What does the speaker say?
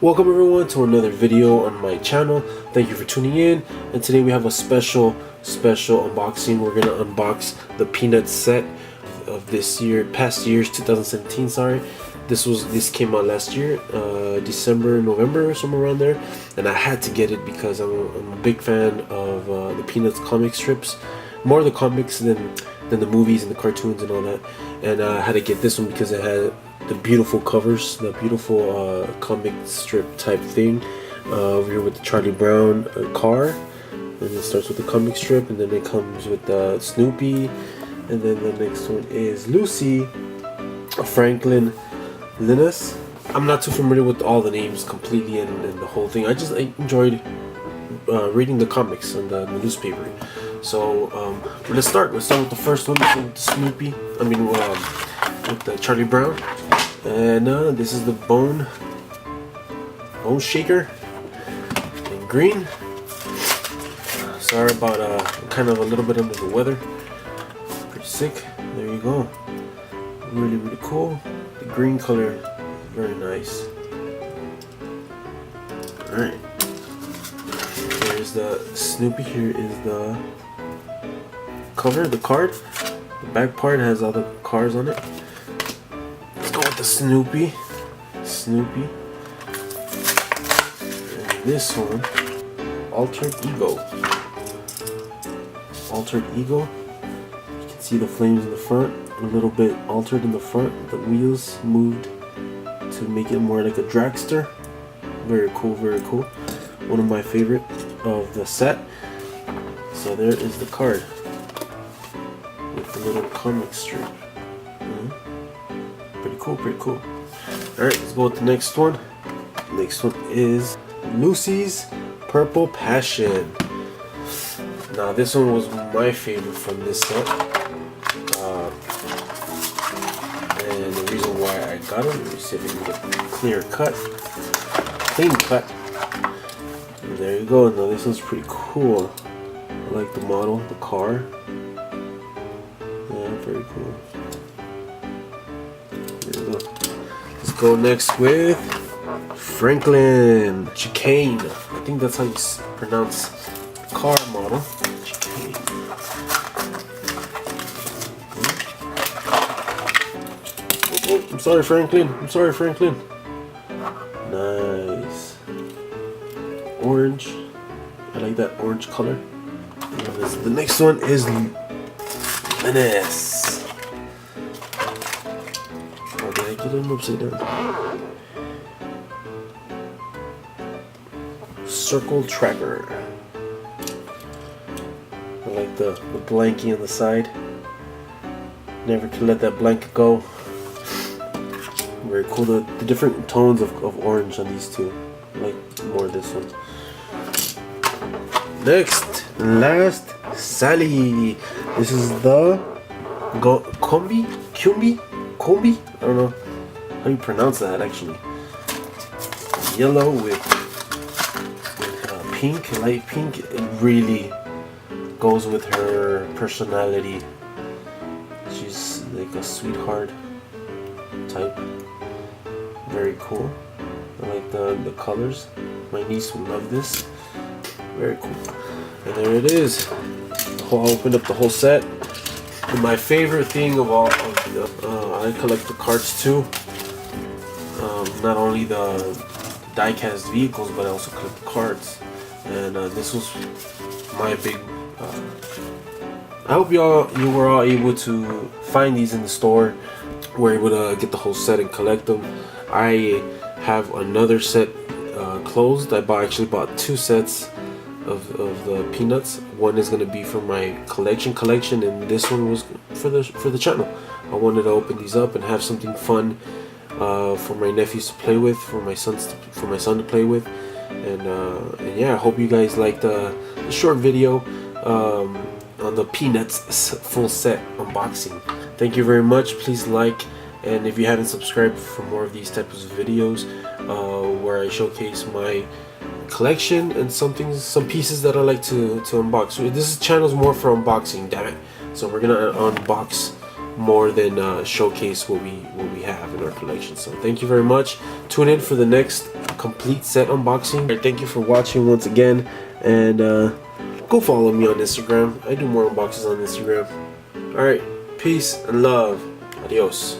Welcome everyone to another video on my channel. Thank you for tuning in, and today we have a special unboxing. We're gonna unbox the Peanuts set of this year, past year's 2017. Sorry, this came out last year, December, November, somewhere around there, and I had to get it because I'm a big fan of the Peanuts comic strips, more the comics than the movies and the cartoons and all that. And I had to get this one because it had the beautiful covers, the beautiful comic strip type thing over here with the Charlie Brown car, and it starts with the comic strip, and then it comes with Snoopy, and then the next one is Lucy, Franklin, Linus. I'm not too familiar with all the names completely and the whole thing. I enjoyed reading the comics and the newspaper. So let's start with the first one, with Snoopy. With the Charlie Brown. And this is the bone shaker in green. Sorry about kind of a little bit under the weather. Pretty sick. There you go. Really cool. The green color, very nice. Alright. Here's the Snoopy. Here is the cover, the card. The back part has all the cards on it. Let's go with the Snoopy. And this one, Altered Ego. You can see the flames in the front, a little bit altered in the front. The wheels moved to make it more like a dragster. Very cool. One of my favorite of the set. So there is the card with the little comic strip. Pretty cool. Alright, let's go with the next one. Next one is Lucy's Purple Passion. Now this one was my favorite from this set. And the reason why I got it, let me see if I can get a clean cut. And there you go. Now this one's pretty cool. I like the model, the car. Yeah, very cool. Let's go next with Franklin Chicane. I think that's how you pronounce the car model. Chicane. Oh, I'm sorry, Franklin. Nice. Orange. I like that orange color. The next one is Linus. Get him upside down. Circle Tracker. I like the blankie on the side. Never can let that blanket go. Very cool. The different tones of orange on these two. I like more of this one. Next and last, Sally. This is the Qombee. I don't know how you pronounce that actually. Yellow with pink, light pink. It really goes with her personality. She's like a sweetheart type. Very cool. I like the colors. My niece would love this. Very cool. And there it is. I opened up the whole set. And my favorite thing of all of I collect the cards too. Not only the die-cast vehicles, but I also collect the cards. And this was my big. I hope you were all able to find these in the store. We're able to get the whole set and collect them. I have another set closed. I actually bought two sets of the Peanuts. One is going to be for my collection, and this one was for the channel. I wanted to open these up and have something fun for my nephews to play with, for my son to play with, and yeah, I hope you guys liked the short video on the Peanuts full set unboxing. Thank you very much. Please like, and if you haven't subscribed for more of these types of videos where I showcase my collection and some pieces that I like to unbox. So this channel is more for unboxing, damn it. So we're gonna unbox more than showcase what we have in our collection. So thank you very much. Tune in for the next complete set unboxing. Alright, thank you for watching once again, and go follow me on Instagram. I do more unboxings on Instagram. Alright, peace and love. Adios.